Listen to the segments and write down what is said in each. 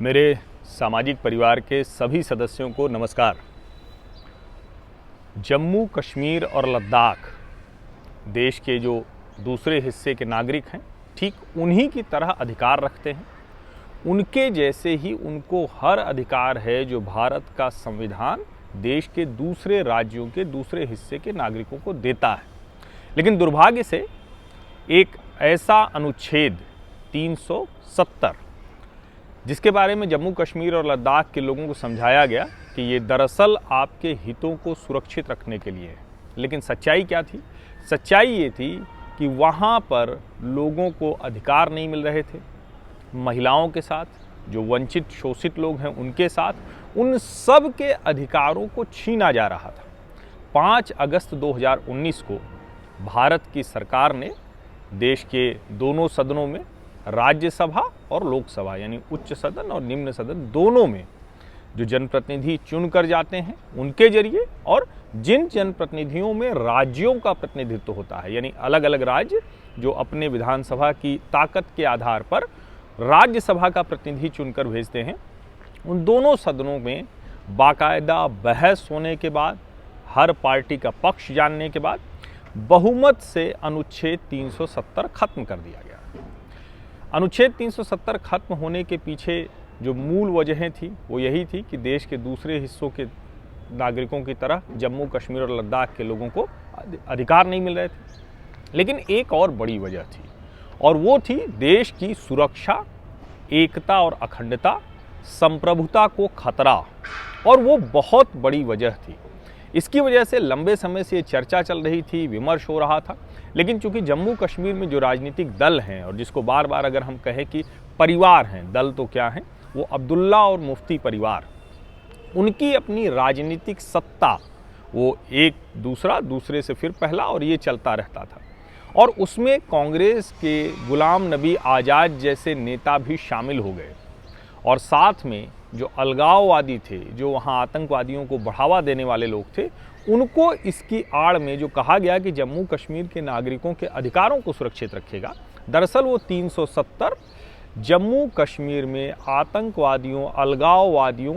मेरे सामाजिक परिवार के सभी सदस्यों को नमस्कार। जम्मू कश्मीर और लद्दाख देश के जो दूसरे हिस्से के नागरिक हैं, ठीक उन्हीं की तरह अधिकार रखते हैं। उनके जैसे ही उनको हर अधिकार है जो भारत का संविधान देश के दूसरे राज्यों के दूसरे हिस्से के नागरिकों को देता है। लेकिन दुर्भाग्य से एक ऐसा अनुच्छेद 370 जिसके बारे में जम्मू कश्मीर और लद्दाख के लोगों को समझाया गया कि ये दरअसल आपके हितों को सुरक्षित रखने के लिए है। लेकिन सच्चाई क्या थी? सच्चाई ये थी कि वहाँ पर लोगों को अधिकार नहीं मिल रहे थे। महिलाओं के साथ, जो वंचित शोषित लोग हैं उनके साथ, उन सब के अधिकारों को छीना जा रहा था। 5 अगस्त 2019 को भारत की सरकार ने देश के दोनों सदनों में, राज्यसभा और लोकसभा यानी उच्च सदन और निम्न सदन दोनों में, जो जनप्रतिनिधि चुनकर जाते हैं उनके जरिए, और जिन जनप्रतिनिधियों में राज्यों का प्रतिनिधित्व होता है यानी अलग अलग राज्य जो अपने विधानसभा की ताकत के आधार पर राज्यसभा का प्रतिनिधि चुनकर भेजते हैं, उन दोनों सदनों में बाकायदा बहस होने के बाद, हर पार्टी का पक्ष जानने के बाद बहुमत से अनुच्छेद 370 खत्म कर दिया गया। अनुच्छेद 370 खत्म होने के पीछे जो मूल वजहें थी वो यही थी कि देश के दूसरे हिस्सों के नागरिकों की तरह जम्मू कश्मीर और लद्दाख के लोगों को अधिकार नहीं मिल रहे थे। लेकिन एक और बड़ी वजह थी, और वो थी देश की सुरक्षा, एकता और अखंडता, संप्रभुता को खतरा, और वो बहुत बड़ी वजह थी। इसकी वजह से लंबे समय से ये चर्चा चल रही थी, विमर्श हो रहा था। लेकिन चूंकि जम्मू कश्मीर में जो राजनीतिक दल हैं, और जिसको बार बार अगर हम कहें कि परिवार हैं, दल तो क्या हैं, वो अब्दुल्ला और मुफ्ती परिवार, उनकी अपनी राजनीतिक सत्ता, वो एक दूसरे से फिर पहला, और ये चलता रहता था। और उसमें कांग्रेस के गुलाम नबी आज़ाद जैसे नेता भी शामिल हो गए, और साथ में जो अलगाववादी थे, जो वहाँ आतंकवादियों को बढ़ावा देने वाले लोग थे, उनको इसकी आड़ में जो कहा गया कि जम्मू कश्मीर के नागरिकों के अधिकारों को सुरक्षित रखेगा, दरअसल वो 370 जम्मू कश्मीर में आतंकवादियों, अलगाववादियों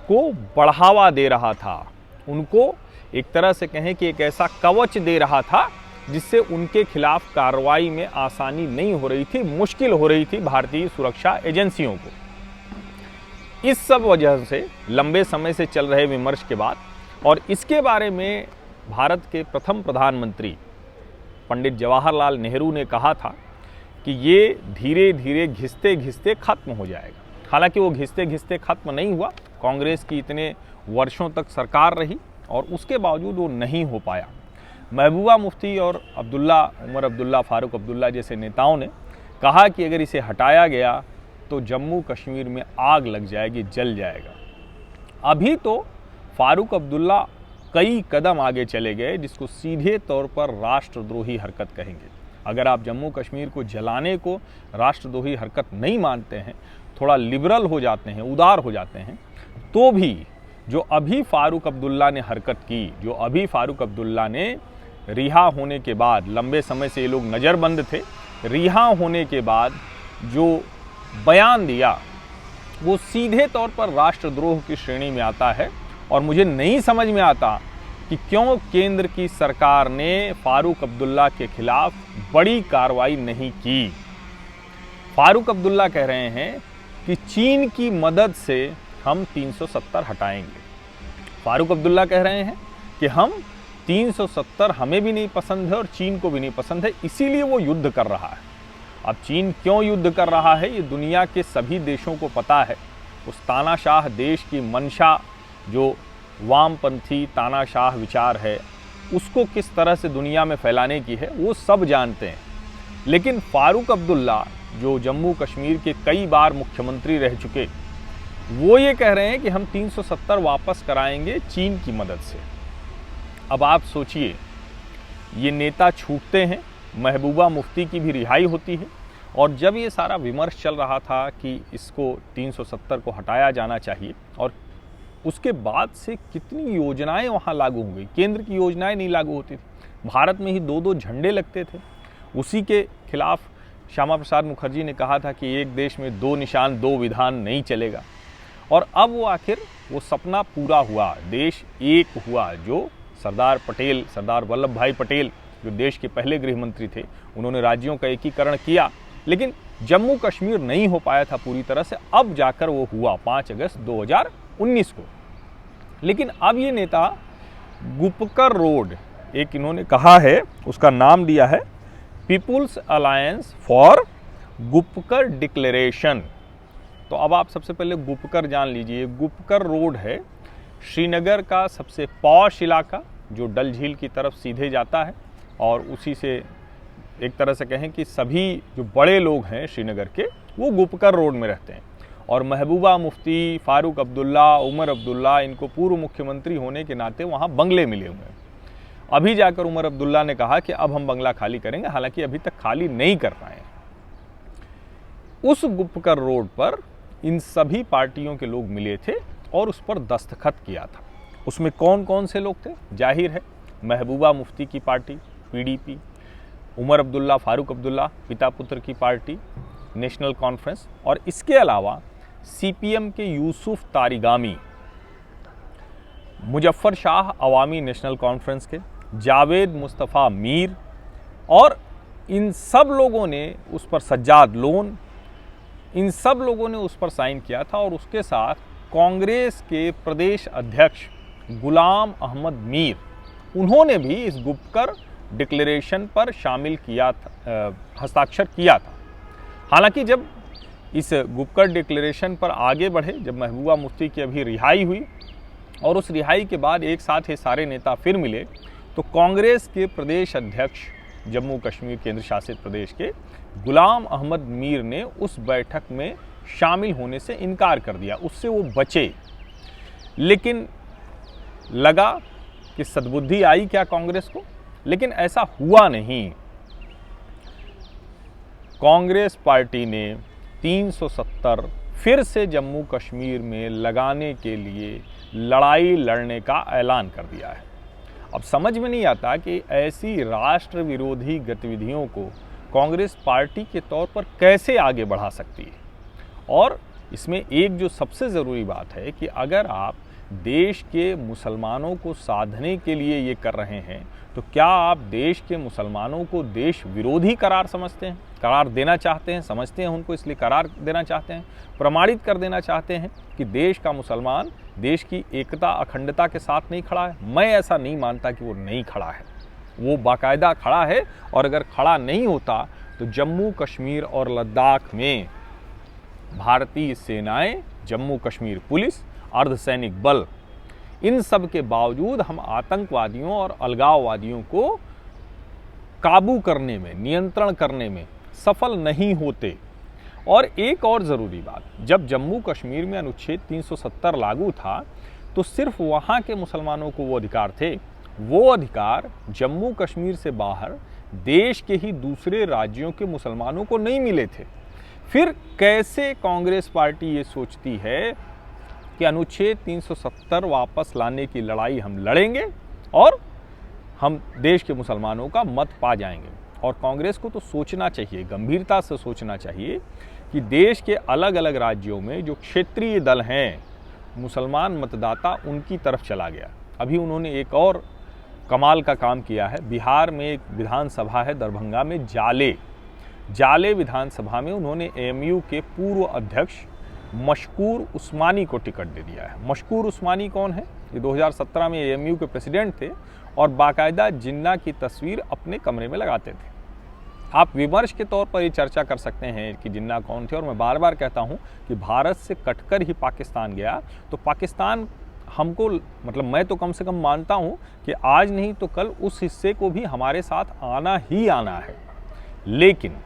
को बढ़ावा दे रहा था। उनको एक तरह से कहें कि एक ऐसा कवच दे रहा था जिससे उनके खिलाफ कार्रवाई में आसानी नहीं हो रही थी, मुश्किल हो रही थी भारतीय सुरक्षा एजेंसियों को। इस सब वजह से लंबे समय से चल रहे विमर्श के बाद, और इसके बारे में भारत के प्रथम प्रधानमंत्री पंडित जवाहरलाल नेहरू ने कहा था कि ये धीरे धीरे घिसते घिसते खत्म हो जाएगा। हालांकि वो घिसते घिसते खत्म नहीं हुआ। कांग्रेस की इतने वर्षों तक सरकार रही और उसके बावजूद वो नहीं हो पाया। महबूबा मुफ्ती और उमर अब्दुल्ला, फारूक अब्दुल्ला जैसे नेताओं ने कहा कि अगर इसे हटाया गया तो जम्मू कश्मीर में आग लग जाएगी, जल जाएगा। अभी तो फारूक अब्दुल्ला कई कदम आगे चले गए, जिसको सीधे तौर पर राष्ट्रद्रोही हरकत कहेंगे। अगर आप जम्मू कश्मीर को जलाने को राष्ट्रद्रोही हरकत नहीं मानते हैं, थोड़ा लिबरल हो जाते हैं, उदार हो जाते हैं, तो भी जो अभी फारूक अब्दुल्ला ने हरकत की, जो अभी फारूक अब्दुल्ला ने रिहा होने के बाद, लंबे समय से ये लोग नज़रबंद थे, रिहा होने के बाद जो बयान दिया, वो सीधे तौर पर राष्ट्रद्रोह की श्रेणी में आता है। और मुझे नहीं समझ में आता कि क्यों केंद्र की सरकार ने फारूक अब्दुल्ला के खिलाफ बड़ी कार्रवाई नहीं की। फारूक अब्दुल्ला कह रहे हैं कि चीन की मदद से हम 370 हटाएंगे। फारूक अब्दुल्ला कह रहे हैं कि हम 370 हमें भी नहीं पसंद है और चीन को भी नहीं पसंद है, इसीलिए वो युद्ध कर रहा है। अब चीन क्यों युद्ध कर रहा है, ये दुनिया के सभी देशों को पता है। उस तानाशाह देश की मंशा, जो वामपंथी तानाशाह विचार है, उसको किस तरह से दुनिया में फैलाने की है, वो सब जानते हैं। लेकिन फारूक अब्दुल्ला, जो जम्मू कश्मीर के कई बार मुख्यमंत्री रह चुके, वो ये कह रहे हैं कि हम 370 वापस कराएंगे चीन की मदद से। अब आप सोचिए, ये नेता छूटते हैं, महबूबा मुफ्ती की भी रिहाई होती है, और जब ये सारा विमर्श चल रहा था कि इसको 370 को हटाया जाना चाहिए, और उसके बाद से कितनी योजनाएं वहाँ लागू हो गई। केंद्र की योजनाएं नहीं लागू होती थी, भारत में ही 2-2 झंडे लगते थे। उसी के खिलाफ श्यामा प्रसाद मुखर्जी ने कहा था कि एक देश में दो निशान दो विधान नहीं चलेगा, और अब वो आखिर वो सपना पूरा हुआ, देश एक हुआ। जो सरदार वल्लभ भाई पटेल जो देश के पहले गृह मंत्री थे, उन्होंने राज्यों का एकीकरण किया, लेकिन जम्मू कश्मीर नहीं हो पाया था पूरी तरह से। अब जाकर वो हुआ 5 अगस्त 2019 को। लेकिन अब ये नेता गुपकर रोड, एक इन्होंने कहा है, उसका नाम दिया है people's alliance for Gupkar declaration. तो अब आप सबसे पहले गुपकर जान लीजिए। गुपकर रोड है श्रीनगर का सबसे पॉश इलाका, जो डल झील की तरफ सीधे जाता है, और उसी से एक तरह से कहें कि सभी जो बड़े लोग हैं श्रीनगर के, वो गुपकर रोड में रहते हैं। और महबूबा मुफ्ती, फारूक अब्दुल्ला, उमर अब्दुल्ला, इनको पूर्व मुख्यमंत्री होने के नाते वहाँ बंगले मिले हुए हैं। अभी जाकर उमर अब्दुल्ला ने कहा कि अब हम बंगला खाली करेंगे, हालांकि अभी तक खाली नहीं कर पाए हैं। उस गुपकर रोड पर इन सभी पार्टियों के लोग मिले थे और उस पर दस्तखत किया था। उसमें कौन कौन से लोग थे? जाहिर है महबूबा मुफ्ती की पार्टी पीडीपी, उमर अब्दुल्ला, फारूक अब्दुल्ला पिता पुत्र की पार्टी नेशनल कॉन्फ्रेंस, और इसके अलावा सीपीएम के यूसुफ तारिगामी, मुजफ्फर शाह अवामी नेशनल कॉन्फ्रेंस के जावेद मुस्तफ़ा मीर, और इन सब लोगों ने उस पर, सज्जाद लोन, इन सब लोगों ने उस पर साइन किया था। और उसके साथ कांग्रेस के प्रदेश अध्यक्ष गुलाम अहमद मीर, उन्होंने भी इस गुपकर डिक्लेरेशन पर शामिल किया था, हस्ताक्षर किया था। हालांकि जब इस गुपकर डिक्लेरेशन पर आगे बढ़े, जब महबूबा मुफ्ती की अभी रिहाई हुई और उस रिहाई के बाद एक साथ ये सारे नेता फिर मिले, तो कांग्रेस के प्रदेश अध्यक्ष जम्मू कश्मीर केंद्र शासित प्रदेश के गुलाम अहमद मीर ने उस बैठक में शामिल होने से इनकार कर दिया, उससे वो बचे। लेकिन लगा कि सद्बुद्धि आई क्या कांग्रेस को, लेकिन ऐसा हुआ नहीं। कांग्रेस पार्टी ने 370 फिर से जम्मू कश्मीर में लगाने के लिए लड़ाई लड़ने का ऐलान कर दिया है। अब समझ में नहीं आता कि ऐसी राष्ट्र विरोधी गतिविधियों को कांग्रेस पार्टी के तौर पर कैसे आगे बढ़ा सकती है। और इसमें एक जो सबसे ज़रूरी बात है कि अगर आप देश के मुसलमानों को साधने के लिए ये कर रहे हैं, तो क्या आप देश के मुसलमानों को देश विरोधी करार समझते हैं, करार देना चाहते हैं, समझते हैं उनको, इसलिए करार देना चाहते हैं, प्रमाणित कर देना चाहते हैं कि देश का मुसलमान देश की एकता अखंडता के साथ नहीं खड़ा है? मैं ऐसा नहीं मानता कि वो नहीं खड़ा है, वो बाकायदा खड़ा है। और अगर खड़ा नहीं होता तो जम्मू कश्मीर और लद्दाख में भारतीय सेनाएं, जम्मू कश्मीर पुलिस, अर्धसैनिक बल, इन सब के बावजूद हम आतंकवादियों और अलगाववादियों को काबू करने में, नियंत्रण करने में सफल नहीं होते। और एक और ज़रूरी बात, जब जम्मू कश्मीर में अनुच्छेद 370 लागू था तो सिर्फ वहाँ के मुसलमानों को वो अधिकार थे, वो अधिकार जम्मू कश्मीर से बाहर देश के ही दूसरे राज्यों के मुसलमानों को नहीं मिले थे। फिर कैसे कांग्रेस पार्टी ये सोचती है कि अनुच्छेद 370 वापस लाने की लड़ाई हम लड़ेंगे और हम देश के मुसलमानों का मत पा जाएंगे? और कांग्रेस को तो सोचना चाहिए, गंभीरता से सोचना चाहिए कि देश के अलग अलग राज्यों में जो क्षेत्रीय दल हैं, मुसलमान मतदाता उनकी तरफ चला गया। अभी उन्होंने एक और कमाल का काम किया है। बिहार में एक विधानसभा है दरभंगा में, जाले विधानसभा में उन्होंने एएमयू के पूर्व अध्यक्ष मशकूर उस्मानी को टिकट दे दिया है। मशकूर उस्मानी कौन है? ये 2017 में एएमयू के प्रेसिडेंट थे और बाकायदा जिन्ना की तस्वीर अपने कमरे में लगाते थे। आप विमर्श के तौर पर ये चर्चा कर सकते हैं कि जिन्ना कौन थे, और मैं बार बार कहता हूँ कि भारत से कटकर ही पाकिस्तान गया, तो पाकिस्तान हमको, मतलब मैं तो कम से कम मानता हूँ कि आज नहीं तो कल उस हिस्से को भी हमारे साथ आना ही आना है। लेकिन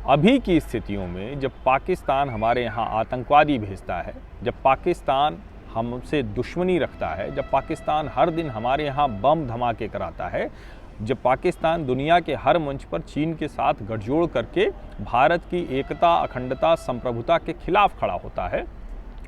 अभी की स्थितियों में जब पाकिस्तान हमारे यहाँ आतंकवादी भेजता है, जब पाकिस्तान हमसे दुश्मनी रखता है, जब पाकिस्तान हर दिन हमारे यहाँ बम धमाके कराता है, जब पाकिस्तान दुनिया के हर मंच पर चीन के साथ गठजोड़ करके भारत की एकता, अखंडता, संप्रभुता के खिलाफ खड़ा होता है,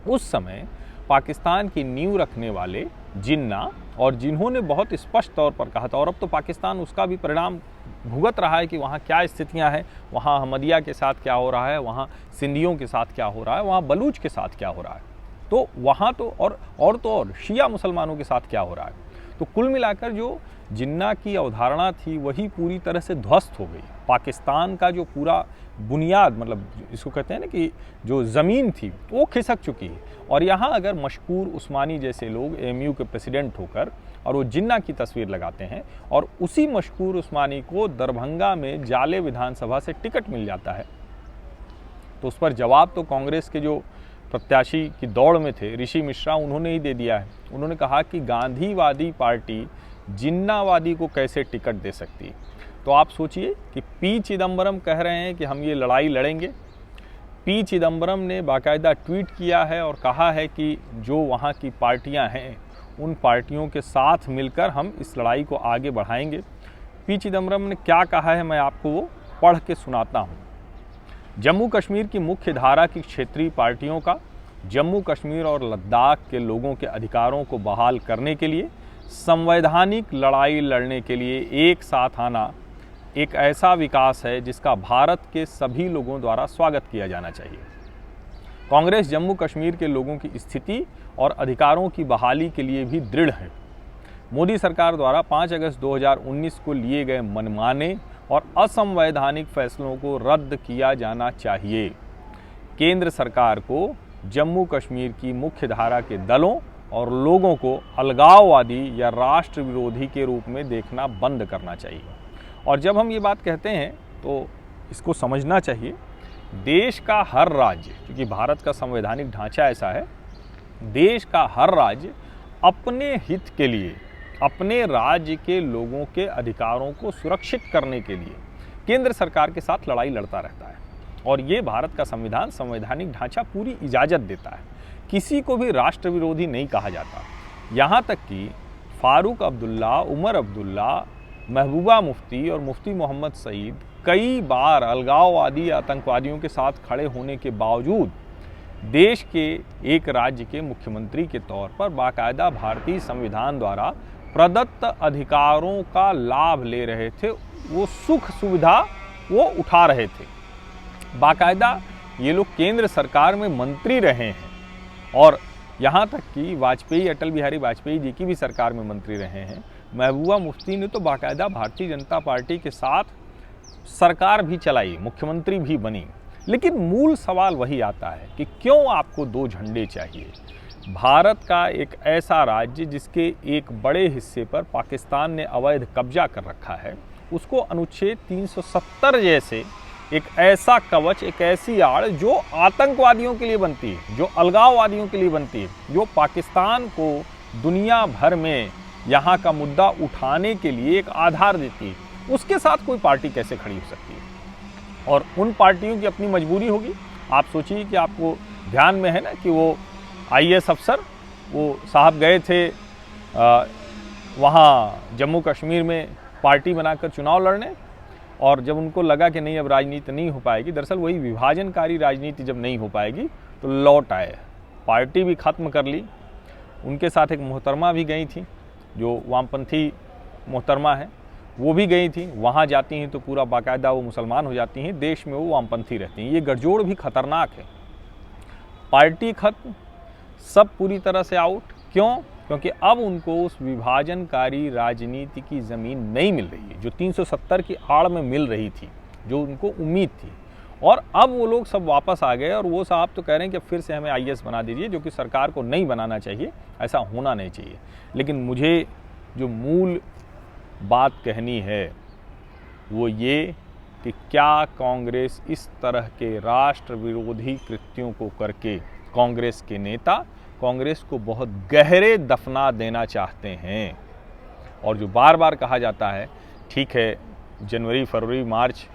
उस समय पाकिस्तान की नींव रखने वाले जिन्ना, और जिन्होंने बहुत स्पष्ट तौर पर कहा था, और अब तो पाकिस्तान उसका भी परिणाम भुगत रहा है कि वहाँ क्या स्थितियाँ हैं, वहाँ अहमदिया के साथ क्या हो रहा है, वहाँ सिंधियों के साथ क्या हो रहा है, वहाँ बलूच के साथ क्या हो रहा है, तो वहाँ तो और शिया मुसलमानों के साथ क्या हो रहा है। तो कुल मिलाकर जो जिन्ना की अवधारणा थी वही पूरी तरह से ध्वस्त हो गई। पाकिस्तान का जो पूरा बुनियाद, मतलब इसको कहते हैं ना कि जो ज़मीन थी वो खिसक चुकी है। और यहाँ अगर मशकूर उस्मानी जैसे लोग एएमयू के प्रेसिडेंट होकर और वो जिन्ना की तस्वीर लगाते हैं और उसी मशकूर उस्मानी को दरभंगा में जाले विधानसभा से टिकट मिल जाता है, तो उस पर जवाब तो कांग्रेस के जो प्रत्याशी की दौड़ में थे ऋषि मिश्रा, उन्होंने ही दे दिया है। उन्होंने कहा कि गांधीवादी पार्टी जिन्नावादी को कैसे टिकट दे सकती है। तो आप सोचिए कि पी चिदम्बरम कह रहे हैं कि हम ये लड़ाई लड़ेंगे। पी चिदम्बरम ने बाकायदा ट्वीट किया है और कहा है कि जो वहाँ की पार्टियां हैं उन पार्टियों के साथ मिलकर हम इस लड़ाई को आगे बढ़ाएंगे। पी चिदम्बरम ने क्या कहा है मैं आपको वो पढ़ के सुनाता हूँ। जम्मू कश्मीर की मुख्य धारा की क्षेत्रीय पार्टियों का जम्मू कश्मीर और लद्दाख के लोगों के अधिकारों को बहाल करने के लिए संवैधानिक लड़ाई लड़ने के लिए एक साथ आना एक ऐसा विकास है जिसका भारत के सभी लोगों द्वारा स्वागत किया जाना चाहिए। कांग्रेस जम्मू कश्मीर के लोगों की स्थिति और अधिकारों की बहाली के लिए भी दृढ़ है। मोदी सरकार द्वारा 5 अगस्त 2019 को लिए गए मनमाने और असंवैधानिक फैसलों को रद्द किया जाना चाहिए। केंद्र सरकार को जम्मू कश्मीर की मुख्य धारा के दलों और लोगों को अलगाववादी या राष्ट्र विरोधी के रूप में देखना बंद करना चाहिए। और जब हम ये बात कहते हैं तो इसको समझना चाहिए, देश का हर राज्य, क्योंकि भारत का संवैधानिक ढांचा ऐसा है, देश का हर राज्य अपने हित के लिए अपने राज्य के लोगों के अधिकारों को सुरक्षित करने के लिए केंद्र सरकार के साथ लड़ाई लड़ता रहता है। और ये भारत का संविधान, संवैधानिक ढांचा पूरी इजाज़त देता है। किसी को भी राष्ट्र विरोधी नहीं कहा जाता। यहाँ तक कि फारूक अब्दुल्ला, उमर अब्दुल्ला, महबूबा मुफ्ती और मुफ्ती मोहम्मद सईद कई बार अलगाववादी आतंकवादियों के साथ खड़े होने के बावजूद देश के एक राज्य के मुख्यमंत्री के तौर पर बाकायदा भारतीय संविधान द्वारा प्रदत्त अधिकारों का लाभ ले रहे थे, वो सुख सुविधा वो उठा रहे थे। बाकायदा ये लोग केंद्र सरकार में मंत्री रहे हैं और यहाँ तक कि वाजपेयी, अटल बिहारी वाजपेयी जी की भी सरकार में मंत्री रहे हैं। महबूबा मुफ्ती ने तो बाकायदा भारतीय जनता पार्टी के साथ सरकार भी चलाई, मुख्यमंत्री भी बनी। लेकिन मूल सवाल वही आता है कि क्यों आपको दो झंडे चाहिए। भारत का एक ऐसा राज्य जिसके एक बड़े हिस्से पर पाकिस्तान ने अवैध कब्जा कर रखा है, उसको अनुच्छेद 370 जैसे एक ऐसा कवच, एक ऐसी आड़ जो आतंकवादियों के लिए बनती है, जो अलगाववादियों के लिए बनती है, जो पाकिस्तान को दुनिया भर में यहाँ का मुद्दा उठाने के लिए एक आधार देती है, उसके साथ कोई पार्टी कैसे खड़ी हो सकती है। और उन पार्टियों की अपनी मजबूरी होगी। आप सोचिए कि आपको ध्यान में है ना कि वो आईएएस अफसर, वो साहब गए थे वहाँ जम्मू कश्मीर में पार्टी बनाकर चुनाव लड़ने, और जब उनको लगा कि नहीं अब राजनीति नहीं हो पाएगी, दरअसल वही विभाजनकारी राजनीति जब नहीं हो पाएगी तो लौट आए, पार्टी भी ख़त्म कर ली। उनके साथ एक मोहतरमा भी गई थी जो वामपंथी मोहतरमा है, वो भी गई थी। वहाँ जाती हैं तो पूरा बाकायदा वो मुसलमान हो जाती हैं, देश में वो वामपंथी रहती हैं। ये गठजोड़ भी खतरनाक है। पार्टी खत्म, सब पूरी तरह से आउट। क्यों? क्योंकि अब उनको उस विभाजनकारी राजनीति की ज़मीन नहीं मिल रही है जो 370 की आड़ में मिल रही थी, जो उनको उम्मीद थी। और अब वो लोग सब वापस आ गए और वो साहब तो कह रहे हैं कि फिर से हमें आईएएस बना दीजिए, जो कि सरकार को नहीं बनाना चाहिए, ऐसा होना नहीं चाहिए। लेकिन मुझे जो मूल बात कहनी है वो ये कि क्या कांग्रेस इस तरह के राष्ट्र विरोधी कृत्यों को करके कांग्रेस के नेता कांग्रेस को बहुत गहरे दफना देना चाहते हैं। और जो बार बार कहा जाता है, ठीक है जनवरी, फरवरी, मार्च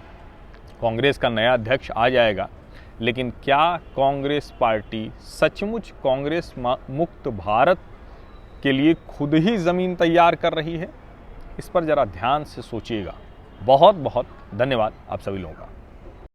कांग्रेस का नया अध्यक्ष आ जाएगा, लेकिन क्या कांग्रेस पार्टी सचमुच कांग्रेस मुक्त भारत के लिए खुद ही ज़मीन तैयार कर रही है? इस पर ज़रा ध्यान से सोचिएगा। बहुत बहुत धन्यवाद आप सभी लोगों का।